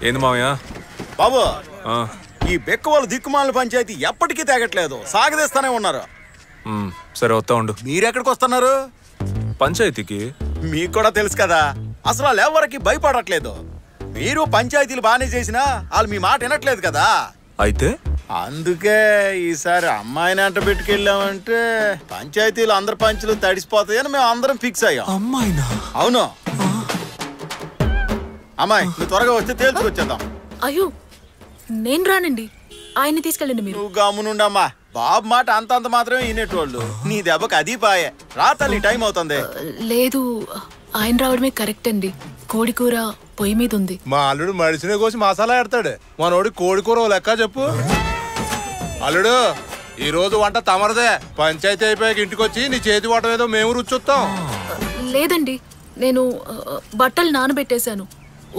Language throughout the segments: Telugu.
ఏంది మావయ్య? బాబు ఈ బెక్కవాళ్ళు దిక్కుమాల పంచాయతీ ఎప్పటికీ తేగట్లేదు, సాగదీస్తానే ఉన్నారు. సరే వస్తా ఉండు. మీరెక్కడికి వస్తున్నారు? పంచాయతీకి. మీకు కూడా తెలుసు కదా, అసలు వాళ్ళు ఎవరికి భయపడట్లేదు. మీరు పంచాయతీలు బాగానే చేసినా వాళ్ళు మీ మాట వినట్లేదు కదా. అయితే అందుకే ఈసారి అమ్మాయిని అంట పెట్టుకెళ్ళామంటే పంచాయతీలు అందరు పంచులు తడిసిపోతాయని మేము అందరం ఫిక్స్ అయ్యాం. అమ్మాయినా? అవును. అమ్మాయి నువ్వు త్వరగా వస్తే తేల్చుకొచ్చేద్దాం. అయ్యో నేను రానండి, ఆయన్ని తీసుకెళ్ళండి మీరు. నువ్వు గమ్మునుండమ్మా, బాబు మాట అంతంత మాత్రమే వినేటోళ్ళు. నీ దెబ్బకి అది పాయే. రా తల్లి, టైం అవుతుంది. లేదు, ఆయన రావడమే కరెక్ట్ అండి. కోడి కూర పొయ్యి మీద ఉంది. మా అల్లుడు మడిసినే కోసి మసాలా ఎడతాడు. మనోడి కోడి కూర లెక్క చెప్పు. అల్లుడు ఈ రోజు వంట తమరదే. పంచాయతీ అయిపోయాక ఇంటికి వచ్చి నీ చేతి వంట ఏదో మేము రుచొస్తాం. లేదండి, నేను బట్టలు నానబెట్టేశాను,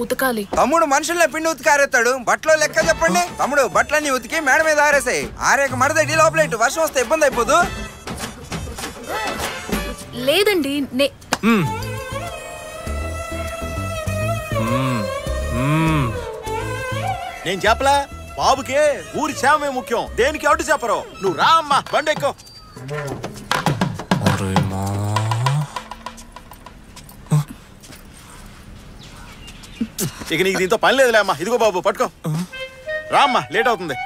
ఉతకాలి. తమ్ముడు మనుషుల్లో పిండి ఉతికారేస్తాడు, బట్టలో లెక్క చెప్పండి. తమ్ముడు బట్టలన్నీ ఉతికి మేడ మీద ఆరేసాయి. ఆరేక మడదడి లోపల వర్షం వస్తే ఇబ్బంది అయిపోదు. లేదండి నేను చెప్పలా, బాబుకే ఊరి క్షేమమే ముఖ్యం, దేనికి అడ్డు చెప్పరు. నువ్వు రా అమ్మా, బండి ఎక్కు. ఇక నీకు దీంతో పని లేదులే అమ్మా. ఇదిగో బాబు పట్టుకో, రా అమ్మా, లేట్ అవుతుంది.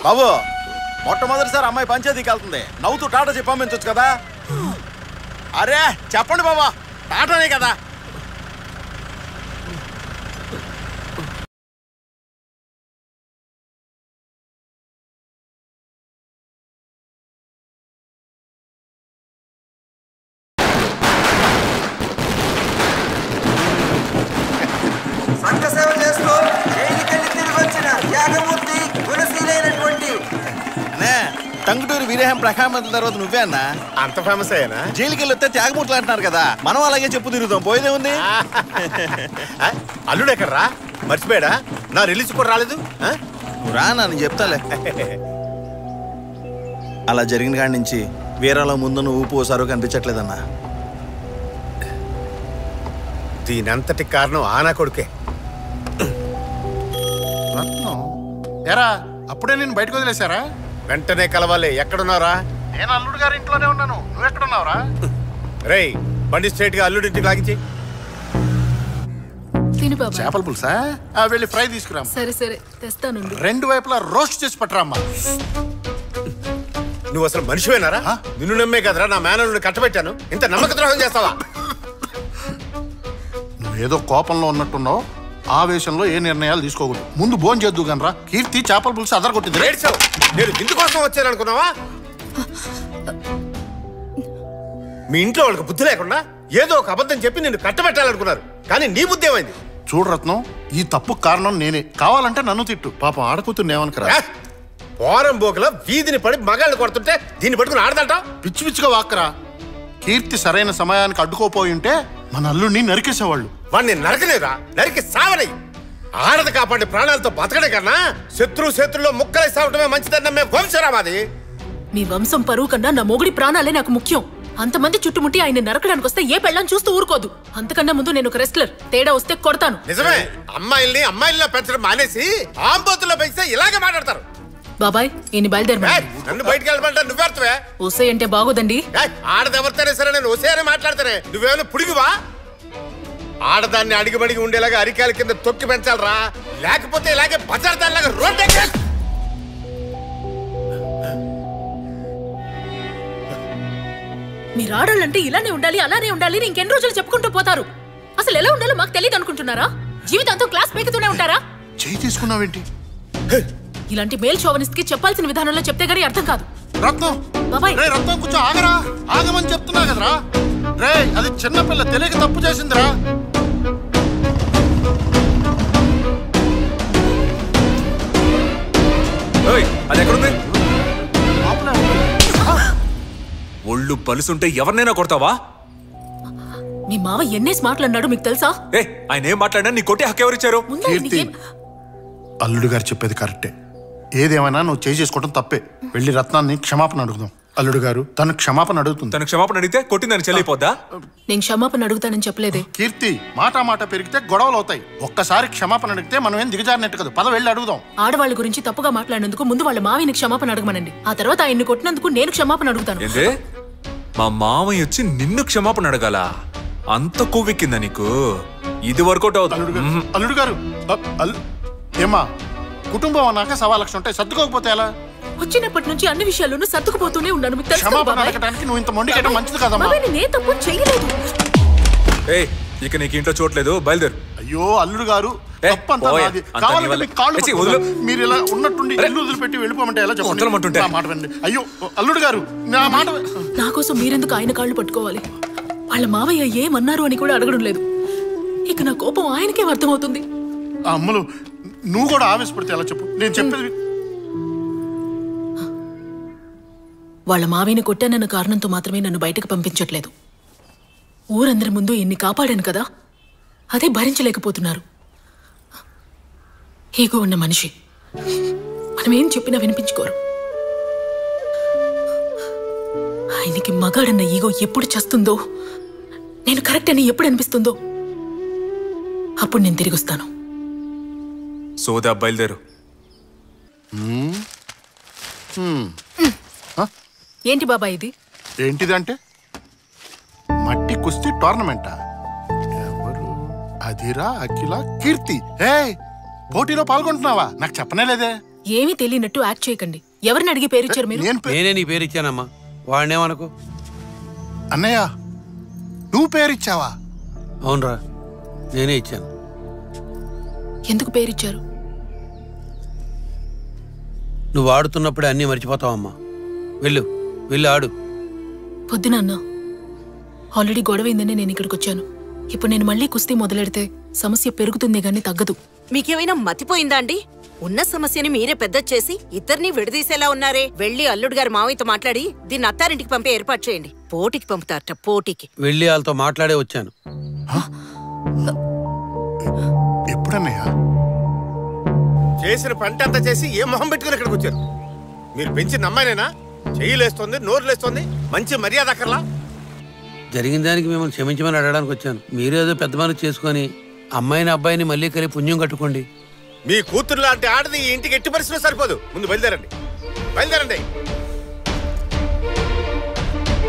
బాబు మొట్టమొదటిసారి అమ్మాయి పంచాయతీకి వెళ్తుంది, నవ్వుతూ టాటా చెప్పి పంపించవచ్చు కదా. అరే చెప్పండి బాబా, టాటానే కదా. సంఘ సేవ చేస్తూ జైలుకెళ్ళి తిరిగి వచ్చిన త్యాగమూర్తి గుణశీలైనటువంటి టంగుటూరి వీరేహం ప్రఖామంతుల తర్వాత నువ్వే అన్నా అంత ఫేమస్ అయ్యానా? జైలుకి వెళ్ళి వస్తే త్యాగమూర్తులు అంటున్నారు కదా, మనం అలాగే చెప్పు తిరుగుతాం. పోయేదే ఉంది. అల్లుడు ఎక్కడరా? మర్చిపోయాడా? నా రిలీజ్ కూడా రాలేదు. నువ్వు రా నేను చెప్తాలే. అలా జరిగిన కాడి నుంచి వీరాలో ముందు నువ్వు ఊపు సరువు కనిపించట్లేదన్నా. దీనంతటి కారణం ఆనా కొడుకే. ఎరా అప్పుడే నేను బయటకు వదిలేశారా? వెంటనే కలవాలి. ఎక్కడున్నారా? నేను అల్లుడు గారి ఇంట్లోనే ఉన్నాను. నువ్వు ఎక్కడున్నావురా? రేయ్ బండి స్ట్రైట్ గా అల్లుడి ఇంటికి లాగించి. తిను బాబా. చేపల పులుసా? వెళ్ళి ఫ్రై తీసుకురా. సరే సరే తెస్తాను. రెండు వైపులా రోస్ట్ చేసి పట్టరామ్మా. నువ్వు అసలు మనిషివేనారా? నిన్ను నమ్మే కదరా నా మేనల్ని కట్టబెట్టాను. ఇంత నమ్మక ద్రోహం చేస్తావా? నువ్వేదో కోపంలో ఉన్నట్టున్నావు, ఆవేశంలో ఏ నిర్ణయాలు తీసుకోకూడదు. ముందు భోజనం చేద్దు గనరా. కీర్తి చేపల పులుసు అదరగొట్టింది. నేను ఇంటి కోసం వచ్చాను అనుకున్నావా? మీ ఇంట్లో వాళ్ళకి బుద్ధి లేకుండా ఏదో ఒక అబద్ధం చెప్పి నిన్ను కట్టబెట్టాలనుకున్నారు, కానీ నీ బుద్ధి ఏమైంది? చూడు రత్నం, ఈ తప్పు కారణం నేనే. కావాలంటే నన్ను తిట్టు, పాపం ఆడకూతుర్ని ఏమనుకరా. పోరం బోకల వీధిని పడి మగాళ్ళు కొడుతుంటే దీన్ని పట్టుకుని ఆడదంట. పిచ్చి పిచ్చిగా వాక్కరా. కీర్తి సరైన సమయానికి అడ్డుకోపోయి ఉంటే మన అల్లుడిని నరికేసేవాళ్ళు. వాడిని నరకలేరా, నరికి సావని. ఆడది కాపాడే ప్రాణాలతో బతకడే కన్నా శత్రులో ముక్కలై సావటమే మంచిదన్న మేము వంశరామాది. మీ వంశం పరువు కన్నా నా మొగుడి ప్రాణాలే నాకు ముఖ్యం. అంతమంది చుట్టుముట్టి ఆయన నరకడానికి వస్తే ఏ పెళ్ళని చూస్తూ ఊరుకోదు. అంతకన్నా ముందు నేను ఒక రెస్లర్, తేడా వస్తే కొడతాను. నిజమే, అమ్మాయిల్లో పెంచడం మానేసి ఆంబోతుల్లో పెంచితే ఇలాగే మాట్లాడతారు. బాబాయ్ ఈయన బయలుదేరి. నన్ను బయటికి వెళ్ళమంటా నువ్వెడతావే? ఓసే అంటే బాగోదండి. ఆడదెవరితేనే సరే నేను ఓసే అని మాట్లాడతానే. నువ్వేమైనా పుడిగివా? ఆడదాన్ని అడిగిబడిగి ఉండేలాగా అరికాల కింద తొక్కి పెంచాలరా, లేకపోతే ఇలాగే బజార్ దానిలాగా రోడ్డు. మీరు ఆడాలంటే ఇలానే ఉండాలి, అలానే ఉండాలి, ఇంకెన్ని రోజులు చెప్పుకుంటూ పోతారు. అసలు ఎలా ఉండాలో మాకు తెలియదు అనుకుంటున్నారా? జీవితంతో క్లాస్ పీకుతూనే ఉంటారా? చేయి తీసుకున్నావేంటి? ఇలాంటి మేల్ షోవనిస్ట్ కి చెప్పాల్సిన విధానంలో చెప్తే గానీ అర్థం కాదు. రత్నం బాబాయ్, రే రత్నం కొంచెం ఆగరా. ఆగమని చెప్తున్నా కదరా. రే అది చిన్నపిల్ల, తెలియక తప్పు చేసిందిరా. అది ఎక్కడుంది? ఒళ్ళు పలుసుంటే ఎవరినైనా కొడతావా? మీ మావ ఎన్నేసి మాట్లాడినాడు మీకు తెలుసా? ఆయన ఏం మాట్లాడినా నీ కొట్టి హక్కు ఎవరిచ్చారు? అల్లుడు గారు చెప్పేది కరెక్టే. ఏదేమైనా నువ్వు చేసుకోవడం తప్పే. వెళ్ళి రత్నాన్ని క్షమాపణ అడుగుదాం. అల్లుడు గారు తను క్షమాపణ అడుగుతుంది. తన క్షమాపణ అడిగితే కొట్టిందని చెల్లిపోద్దా? నేను క్షమాపణ అడుగుతానని చెప్పలేదే. కీర్తి మాట పెరిగితే గొడవలు అవుతాయి. ఒక్కసారి క్షమాపణ అడిగితే మనం ఏం దిగజారినట్టు కదా. పద వెళ్ళి అడుగుదాం. ఆడవాళ్ళ గురించి తప్పుగా మాట్లాడినందుకు ముందు వాళ్ళ మావిని క్షమాపణ అడగమనండి. ఆ తర్వాత ఆయన్ని కొట్టినందుకు నేను క్షమాపణ అడుగుతాను. ఏంటే మా మామయ్య వచ్చి నిన్ను క్షమాపణ అడగాల? అంత కొవ్వెక్కిందా నీకు? ఇది వర్కౌట్ అవుతుంది. అల్లుడు గారు ఏమా కుటుంబం అన్నాక 1,00,000 ఉంటాయి. సర్దుకోకపోతే ఎలా? వచ్చినప్పటి నుంచి అన్ని విషయాల్లోనూ సర్దుకుపోతూనే ఉన్నాను. మీకు తెలుసు కదా క్షమాపణ బాబాయ్? అడగడానికి నువ్వు ఇంత మొండికేయడం మంచిది కదమ్మా. బాబాయ్, నేను ఏ తప్పు చేయలేదు. ఏయ్, ఇక నీకు ఇంట్లో చూడలేదు, బయలుదేరు. అయ్యో అల్లుడు గారు తప్పంతా పోయే, నాది. అంతా కావాలంటే నీ వల్లే. మీకు కాళ్ళు ఏచి, పట్టుకుంటా. వదిలు. మీరు ఇలా ఉన్నట్టుండి ఇల్లు వదిలిపెట్టి వెళ్ళిపోమంటే ఎలా చెప్పండి? వదలమంటుంటే. నా మాట వినండి. అయ్యో అల్లుడు గారు నా మాట నా కోసం మీరెందుకు ఆయన కాళ్ళు పట్టుకోవాలి? వాళ్ళ మావయ్య ఏమన్నారు అని కూడా అడగడం లేదు. ఇక నా కోపం ఆయనకే అర్థమవుతుంది. అమ్మలు నువ్వు కూడా ఆవేశపడితే ఎలా చెప్పు? నేను చెప్పేది వాళ్ళ మావయ్యని కొట్టానన్న కారణంతో మాత్రమే నన్ను బయటకు పంపించట్లేదు. ఊరందరి ముందు ఇన్ని కాపాడాను కదా, అదే భరించలేకపోతున్నారు. ఈగో ఉన్న మనిషి మనం ఏం చెప్పినా వినిపించుకోరు. ఆయనకి మగాడన్న ఈగో ఎప్పుడు చేస్తుందో, నేను కరెక్ట్ అని ఎప్పుడు అనిపిస్తుందో అప్పుడు నేను తిరిగి వస్తాను. సోదా, బయలుదేరు. ఏంటి బాబా ఇది? ఏంటిదంటే మట్టి కుస్తీ టోర్నమెంటా? ఎవరు? అదిరా అఖిల కీర్తి. ఏ పోటీలో పాల్గొంటున్నావా? నాకు చెప్పనే లేదే. ఏమీ తెలియనట్టు యాక్ట్ చేయకండి. ఎవరిని అడిగి పేరిచ్చారు మీరు? నేనే నీ పేరు ఇచ్చానమ్మా, వాడినేమనుకో. అన్నయ్య నువ్వు పేరిచ్చావా? అవునరా, నేనే ఇచ్చాను. ఎందుకు పేరిచ్చారు? నువ్వు ఆడుతున్నప్పుడే అన్నీ మర్చిపోతావమ్మా. వెళ్ళు వెళ్ళి ఆడు. పొద్దున అన్నా, ఆల్రెడీ గొడవైందని నేను ఇక్కడికి వచ్చాను. ఇప్పుడు నేను మళ్ళీ కుస్తీ మొదలెడితే సమస్య పెరుగుతుంది గానీ తగ్గదు. మీకేమైనా మతిపోయిందా అండి? ఉన్న సమస్యని మీరే పెద్ద చేసి ఇద్దరిని విడదీసేలా ఉన్నారే. వెళ్ళి అల్లుడు గారి మావయ్యతో మాట్లాడి దీన్ని అత్తారింటికి పంపే ఏర్పాటు చేయండి. పోటీకి పంపుతారట, పోటీకి. వెళ్ళి వాళ్ళతో మాట్లాడే వచ్చాను. ఎప్పుడన్నయ్యా? చేసిన పంట అంతా చేసి ఏ మొహం పెట్టుకుని ఇక్కడికి వచ్చారు? మీరు పెంచిన అమ్మాయినేనా? చెయ్యిలేస్తోంది, నోరు లేస్తోంది, మంచి మర్యాద అక్కర్లా? జరిగిన దానికి మిమ్మల్ని క్షమించమని అడగడానికి వచ్చాను. మీరేదో పెద్ద మనసు చేసుకొని అమ్మాయిని అబ్బాయిని మళ్ళీ కలిపి పుణ్యం కట్టుకోండి. మీ కూతురు లాంటి ఆడది ఈ ఇంటికి ఎట్టి పరిస్థితుల్లో సరిపోదు. ముందు బయలుదేరండి, బయలుదేరండి.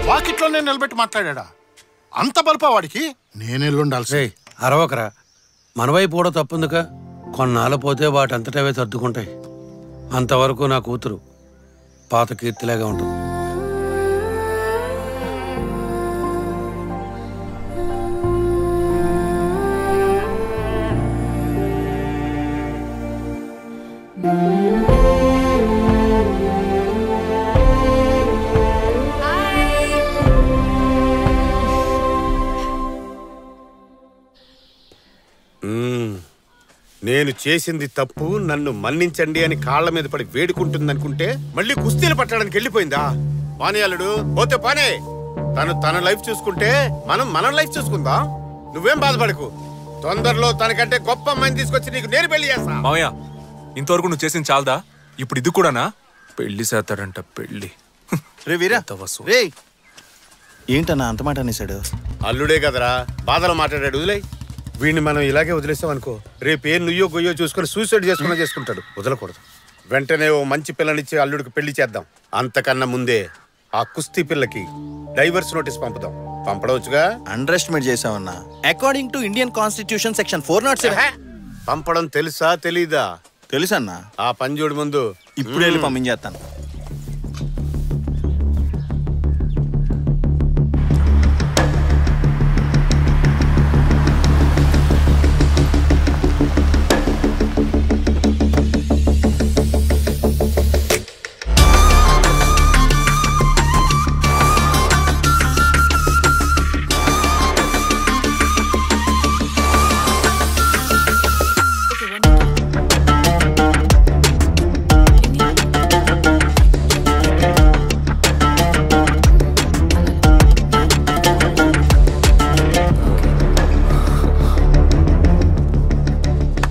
వాకిట్లోనే నిలబెట్టి మాట్లాడా? అంత బల్పా వాడికి? నేనెళ్ళుండాల్సి. అరవకరా, మన వైపు కూడా తప్పుందిక. కొన్నాళ్ళు పోతే వాటంతటవే సర్దుకుంటాయి. అంతవరకు నా కూతురు పాత కీర్తిలాగా ఉంటుంది. నేను చేసింది తప్పు, నన్ను మన్నించండి అని కాళ్ల మీద పడి వేడుకుంటుందనుకుంటే మళ్ళీ కుస్తీలు పట్టడానికి వెళ్ళిపోయిందా? పానీయాలుడు పోతే పానే. తన లైఫ్ చూసుకుంటే మనం మన లైఫ్ చూసుకుందాం. నువ్వేం బాధపడకు. తొందరలో తనకంటే గొప్ప అమ్మాయిని తీసుకొచ్చి నీకు నేను పెళ్లి చేస్తా. మామయ్య, ఇంతవరకు నువ్వు చేసింది చాలదా? ఇప్పుడు ఇది కూడానా? పెళ్లి చేస్తాడంట, పెళ్లి. రే వీరా, రే ఏంటన్నా అంత మాట అనేసాడు? అల్లుడే కదరా, బాధలో మాట్లాడాడు. వదిలే వీడిని మనం ఇలాగే వదిలేస్తాం అనుకో, రేపు ఏ నుయ్యో గొయ్యో చూసుకొని సూసైడ్ చేసుకుంటాడు. వదలకూడదు. వెంటనే ఓ మంచి పిల్లనిచ్చి అల్లుడికి పెళ్లి చేద్దాం. అంతకన్నా ముందే ఆ కుస్తీ పిల్లకి డైవర్స్ నోటీస్ పంపుదాం. పంపడవచ్చుగా? అండర్ ఎస్టిమేట్ చేసావన్నా. According to Indian constitution section 407. పంపడం తెలుసా తెలీదా? తెలుసన్నా. ఆ పని చూడు ముందు. ఇప్పుడు వెళ్ళి పంపించేస్తాను.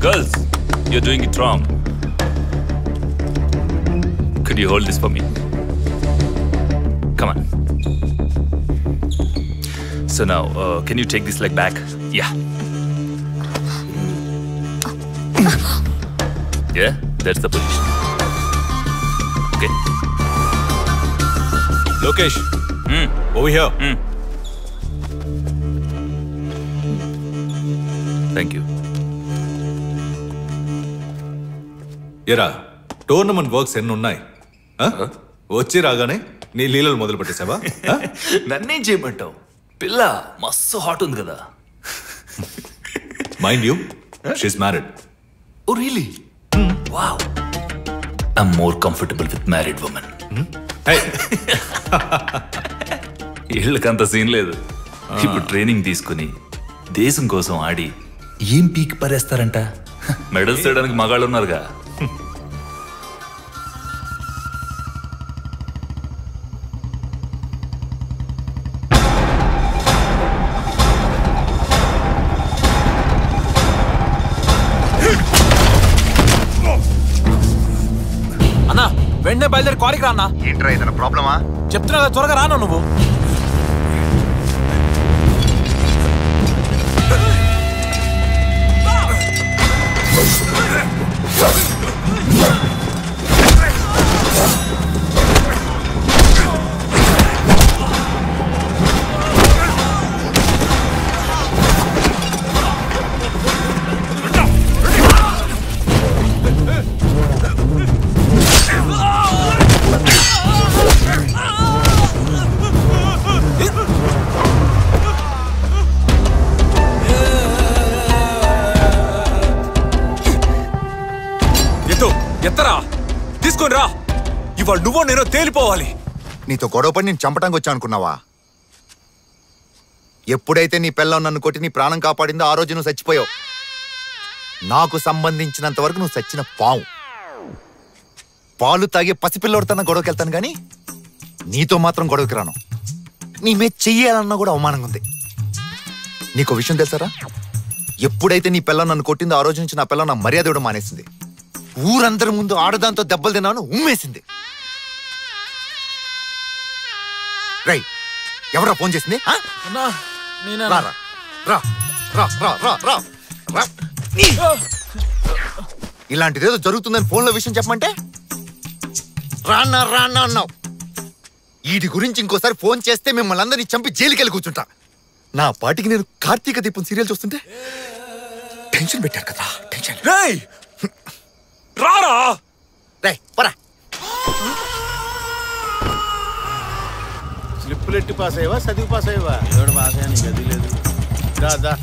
Girls, you're doing it wrong. Could you hold this for me? Come on. So now, can you take this leg back? Yeah. Yeah, that's the position. Okay. Lokesh, over here. Thank you. ఎరా టోర్నమెంట్ వర్క్స్ ఎన్ని ఉన్నాయి వచ్చి రాగానే నీ లీలలు మొదలు పెట్టేసావా? నన్నేం చేయమంటావు? పిల్ల మస్తు హాట్ ఉంది కదా. Mind you, she's married. Oh really? Wow. I'm more comfortable with married women. వీళ్ళకంత సీన్ లేదు. ఇప్పుడు ట్రైనింగ్ తీసుకుని దేశం కోసం ఆడి ఏం పీకి పరేస్తారంట. మెడల్స్ చేయడానికి మగాళ్ళు ఉన్నారుగా. అన్నా వెంటనే బయలుదేరి కారికి రా అన్నా. ఏంట్రా ఏదైనా ప్రాబ్లమా? చెప్తున్నా కదా, త్వరగా రానా నువ్వు. ఎత్తరా, తీసుకొని రా. ఇవాళ నువ్వో నేనో తేలిపోవాలి. నీతో గొడవపడి నేను చంపటానికి వచ్చా అనుకున్నావా? ఎప్పుడైతే నీ పిల్లం నన్ను కొట్టి నీ ప్రాణం కాపాడిందో ఆ రోజు నువ్వు చచ్చిపోయావు. నాకు సంబంధించినంత వరకు నువ్వు చచ్చిన పావు. పాలు తాగే పసిపిల్లోడితోన్న గొడవకి వెళ్తాను కానీ నీతో మాత్రం గొడవకి రాను. నీ మీద చెయ్యాలన్నా కూడా అవమానంగా ఉంది. నీకు విషయం తెలుసారా? ఎప్పుడైతే నీ పిల్లం నన్ను కొట్టిందో ఆ రోజు నుంచి నా పిల్లం నా మర్యాద ఇవ్వడం మానేసింది. ఊరందరి ముందు ఆడదాంతో దెబ్బలు తిన్నాను ఉమ్మేసింది. రై, ఎవరా ఫోన్ చేసింది? ఇలాంటిదేదో జరుగుతుందని ఫోన్లో విషయం చెప్పమంటే రాన్నా రాన్నా అన్నావు. వీటి గురించి ఇంకోసారి ఫోన్ చేస్తే మిమ్మల్ని అందరినీ చంపి జైలుకెళ్ళి కూర్చుంటా. నా పాటికి నేను కార్తీక దీపం సీరియల్ చూస్తుంటే టెన్షన్ పెట్టారు కదా. టెన్షన్ రారా. రేయ్ పరా. స్లిప్పులెట్టి పాస్ అయ్యవా, చదివి పాస్ అయ్యవా? ఎవడు పాస్ అయ్యా, నీకు అది లేదు. దా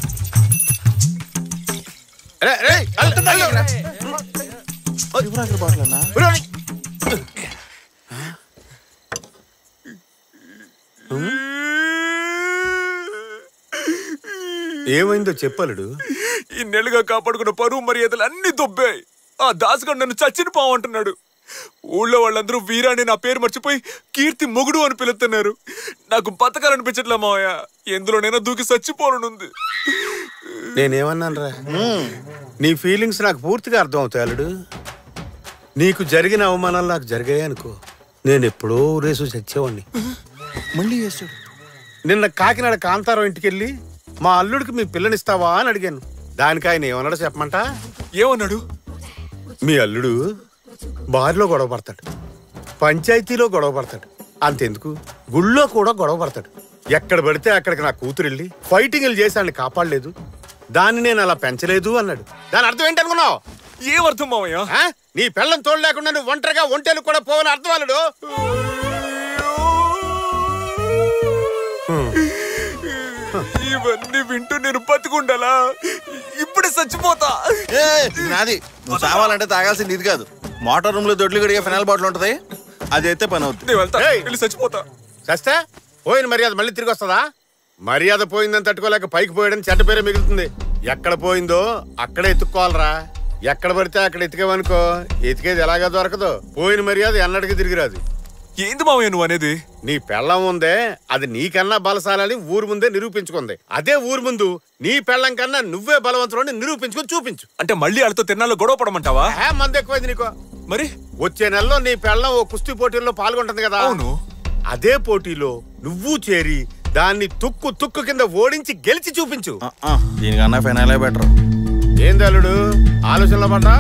ఏమైందో చెప్పాలడు. ఇన్నేళ్ళుగా కాపాడుకున్న పరువు మర్యాదలు అన్ని దొబ్బాయి. ఆ దాసుగాడు నన్ను చచ్చిన పావంటున్నాడు. ఊళ్ళో వాళ్ళందరూ వీరాని నా పేరు మర్చిపోయి కీర్తి మొగుడు అని పిలుస్తున్నారు. నాకు బతకాలనిపించట్లే మావయ్య. ఎందులోనైనా దూకి చచ్చిపోనుంది. నేనేమన్నాను రా? నీ ఫీలింగ్స్ నాకు పూర్తిగా అర్థం అవుతాయి అల్లుడు. నీకు జరిగిన అవమానాలు నాకు జరిగాయి అనుకో, నేను ఎప్పుడో రేసు చచ్చేవాడిని. మళ్ళీ చేస్తాడు. నిన్న కాకినాడ కాంతారావు ఇంటికెళ్ళి మా అల్లుడికి మీ పిల్లనిస్తావా అని అడిగాను. దానికి ఆయన ఏమన్నాడో చెప్పమంట? ఏమన్నాడు? మీ అల్లుడు బారిలో గొడవ పడతాడు, పంచాయతీలో గొడవ పడతాడు, అంతెందుకు గుళ్ళో కూడా గొడవ పడతాడు. ఎక్కడ పడితే అక్కడికి నా కూతురు వెళ్ళి ఫైటింగ్లు చేసి కాపాడలేదు, దాన్ని నేను అలా పెంచలేదు అన్నాడు. దాని అర్థం ఏంటనుకున్నావు? ఏమర్థం మావయ్య? నీ పిల్లని తోడు లేకుండా నువ్వు ఒంటరిగా ఒంటేలు కూడా పోవని అర్థం అల్లుడు. ఇవన్నీ వింటూ నేను బతుకుండాలా? ఇప్పుడే చచ్చిపోతా. నాది నువ్వు చావాలంటే తాగాల్సింది ఇది కాదు. మోటార్ రూమ్ లో దొడ్లు గడిగే ఫినాల్ బాటిల్ ఉంటది, అది అయితే పని అవుతుంది. చచ్చిపోతా. చస్తే పోయిన మర్యాద మళ్ళీ తిరిగి వస్తుందా? మర్యాద పోయిందని తట్టుకోలేక పైకి పోయడం చెడ్డ పేరే మిగులుతుంది. ఎక్కడ పోయిందో అక్కడే ఎత్తుక్కోవాలరా. ఎక్కడ పడితే అక్కడ ఎతికేవనుకో, ఎతికేది ఎలాగా దొరకదు. పోయిన మర్యాద ఎన్నటికీ తిరిగిరాదు. ఏంది మావయ్య నువ్వు అనేది? నీ పెళ్ళం ఉందే, అది నీకన్నా బలశాలని ఊరు ముందే నిరూపించుకుంది. అదే ఊరు ముందు నీ పెళ్ళం కన్నా నువ్వే బలవంతులని నిరూపించుకుని చూపించు. అంటే మళ్ళీ వాళ్ళతో తిన్నాలో గొడవ పడమంటావా? మంది ఎక్కువైంది నీకు. మరి వచ్చే నెలలో నీ పెళ్ళం ఓ కుస్తీ పోటీల్లో పాల్గొంటుంది కదా. అవును. అదే పోటీలో నువ్వు చేరి దాన్ని తుక్కు కింద ఓడించి గెలిచి చూపించు. దీనికన్నా ఫైనలే బెటర్. ఏంది అల్లుడు ఆలోచనలో పడ్డా?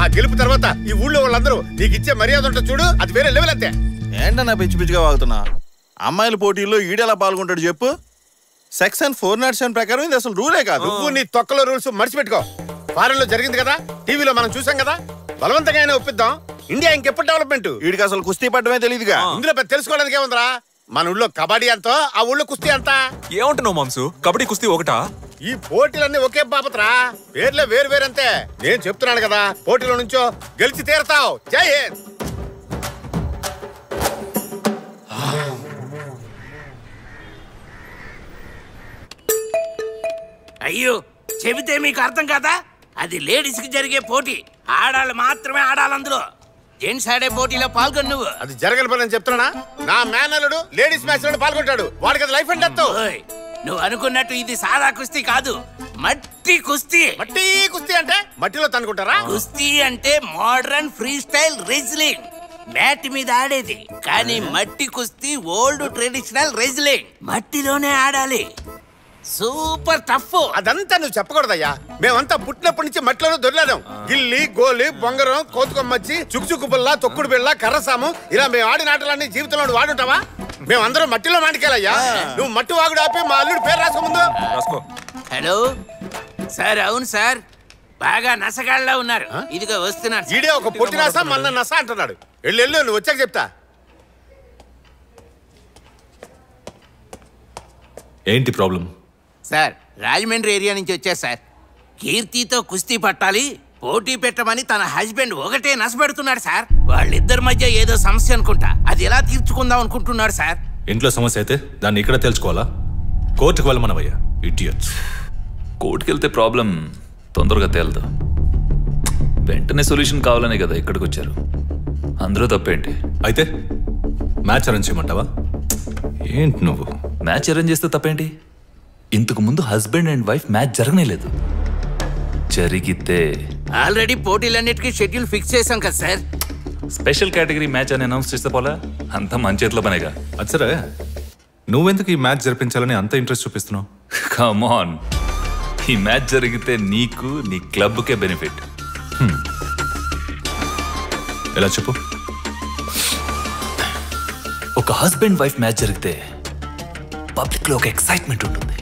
ఆ గెలుపు తర్వాత ఈ ఊళ్ళో వాళ్ళందరూ నీకు ఇచ్చే మర్యాద ఉంటుంది చూడు, అది వేరే లెవెల్ అంతే. ఏంటన్నా పిచ్చి పిచ్చిగా వాగుతున్నా? అమ్మాయిల పోటీల్లో ఈడెలా పాల్గొంటాడు చెప్పు? సెక్షన్ 407 ప్రకారం ఇది అసలు రూలే కాదు. నువ్వు నీ తొక్కలో రూల్స్ మర్చిపెట్టుకో. ఫారెన్ లో జరిగింది కదా, టీవీలో మనం చూసాం కదా. బలవంతంగా అయినా ఒప్పిద్దాం. ఇండియా ఇంకెప్పుడు డెవలప్మెంట్? వీడికి అసలు కుస్తీ పట్టమే తెలియదుగా. ఇందులో పెద్ద తెలుసుకోవడానికి ఏముందిరా? మన ఊళ్ళో కబడ్డీ ఎంతో, ఆ ఊళ్ళో కుస్తీ ఎంత? ఏమంటున్నావు మాంసు? కబడ్డీ కుస్తీ ఒకటా? ఈ పోటీలన్నీ ఒకే బాపత్రా, పేర్లే వేరు వేరంతే. నేను చెప్తున్నాను కదా, పోటీలో నుంచో గెలిచి తీరతావు. జై హింద్. అయ్యో, చెబితే మీకు అర్థం కాదా? అది లేడీస్ కి జరిగే పోటీ, ఆడాళ్ళు మాత్రమే ఆడాలి. అందులో జెంట్స్ ఆడే పోటీలో పాల్గొని నువ్వు అది జరగని పని చెప్తున్నా. నా మేనల్లుడు లేడీస్ మ్యాచ్ లో పాల్గొంటాడు. వాడికి అది లైఫ్ అండ్ డెత్. నువ్వు అనుకున్నట్టు ఇది సాదా కుస్తీ కాదు, మట్టి కుస్తీ. మట్టి కుస్తీ అంటే మట్టిలో తనుకుంటారా? కుస్తీ అంటే modern free style wrestling, mat మీద ఆడేది. కానీ మట్టి కుస్తీ ఓల్డ్ ట్రెడిషనల్ రెజ్లింగ్, మట్టిలోనే ఆడాలి. Super tough. అదంతా నువ్వు చెప్పకూడదయ్యా. మేమంతా పుట్టినప్పటి నుంచి మట్టిలోనే దొరలేదాం. గిల్లి, గోలి, బొంగరం, కోతుకొమ్మచ్చి, చుక్చుక్కు బిళ్ళ, తొక్కుడు బిళ్ళ, కర్రసాము, ఇలా మేము ఆడిన ఆటలన్నీ జీవితంలో వాడుంటావా? మేమందరం మట్టిలో మాటికెళ్ళయ్యా. నువ్వు మట్టి వాగుడు ఆపి మా అల్లుడు పేరు రాసుకో ముందు. రాసుకో. Hello sir. అవును సార్, బాగా నసగాళ్ళ ఉన్నారు. ఇదిగో వస్తున్నారు. ఈడే ఒక పొట్టి నస, మన్న నస అంటున్నాడు. వెళ్ళు, నువ్వు వచ్చాక చెప్తా. ఏంటి ప్రాబ్లం? సార్, రాజమండ్రి ఏరియా నుంచి వచ్చా సార్. కీర్తితో కుస్తీ పట్టాలి, పోటీ పెట్టమని తన హస్బెండ్ ఒకటే నసపెడుతున్నాడు సార్. వాళ్ళిద్దరి మధ్య ఏదో సమస్య అనుకుంటా, అది ఎలా తీర్చుకుందాం అనుకుంటున్నాడు సార్. ఇంట్లో సమస్య అయితే దాన్ని ఇక్కడ తెలుసుకోవాలా? కోర్టుకు వెళ్ళమనవయ్యా, ఇడియట్స్. కోర్టుకు వెళ్తే ప్రాబ్లం తొందరగా తేలదు. వెంటనే సొల్యూషన్ కావాలనే కదా ఇక్కడికి వచ్చారు. అందరూ తప్పేంటి? అయితే మ్యాచ్ అరేంజ్ చేయమంటావా? ఏంటి నువ్వు? మ్యాచ్ అరేంజ్ చేస్తే తప్పేంటి? ఇంతకు ముందు హస్బెండ్ అండ్ వైఫ్ మ్యాచ్ జరగనేలేదు. జరిగితే ఆల్రెడీ పోటీలన్నిటికీ షెడ్యూల్ ఫిక్స్ చేశాం కదా సార్. స్పెషల్ కేటగిరీ మ్యాచ్ అని అనౌన్స్ చేస్తే పోలా, అంతా మన చేతిలో పనేగా. అది సరే, నువ్వెందుకు ఈ మ్యాచ్ జరిపించాలని అంత ఇంట్రెస్ట్ చూపిస్తున్నావు? కమ్ ఆన్, ఈ మ్యాచ్ జరిగితే నీకు నీ క్లబ్కే బెనిఫిట్. ఎలా చెప్పు? ఒక హస్బెండ్ వైఫ్ మ్యాచ్ జరిగితే పబ్లిక్ లో ఒక ఎక్సైట్మెంట్ ఉంటుంది.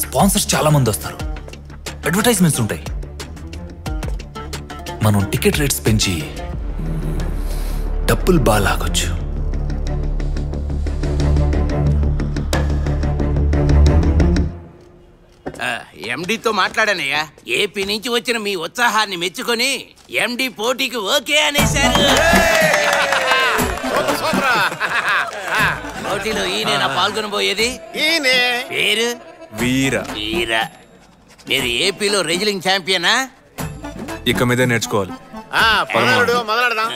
స్పాన్సర్స్ చాలా మంది వస్తారు, అడ్వర్టైజ్మెంట్స్ ఉంటాయి. మనం టికెట్ రేట్స్ పెంచి డబ్బులు బాగా లాగొచ్చు. ఎండితో మాట్లాడానయ్యా. ఏపీ నుంచి వచ్చిన మీ ఉత్సాహాన్ని మెచ్చుకొని ఎండి పోటీకి ఓకే అనేశారు. పోటీలో ఈయన పాల్గొనబోయేది. ఈయనే పేరు వీర. వీర. మీరు ఏపీలో రెజ్లింగ్ ఛాంపియనా? ఇక మీదే నేర్చుకోవాలి. మొదలెడదాం.